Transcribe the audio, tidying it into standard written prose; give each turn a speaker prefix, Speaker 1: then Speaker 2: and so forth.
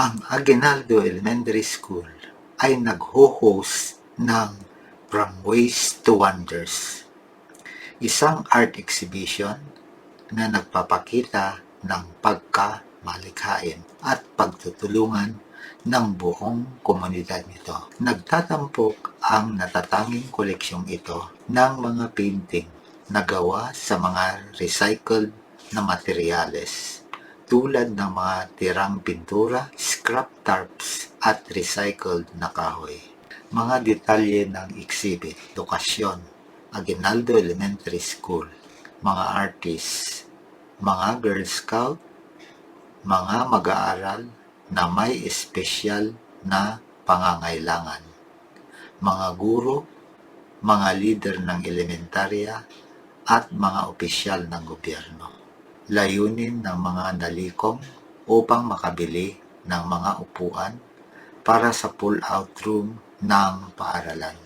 Speaker 1: Ang Aguinaldo Elementary School ay nagho-host ng From Ways to Wonders, isang art exhibition na nagpapakita ng pagkamalikhain at pagtutulungan ng buong komunidad nito. Nagtatampok ang natatanging koleksyong ito ng mga painting na gawa sa mga recycled na materyales tulad ng mga tirang pintura, scrap tarps at recycled na kahoy. Mga detalye ng exhibit, lokasyon, Aguinaldo Elementary School, mga artists, mga Girl Scout, mga mag-aaral na may espesyal na pangangailangan, mga guro, mga leader ng elementarya at mga opisyal ng gobyerno. Layunin ng mga nalikom upang makabili ng mga upuan para sa pull-out room ng paaralan.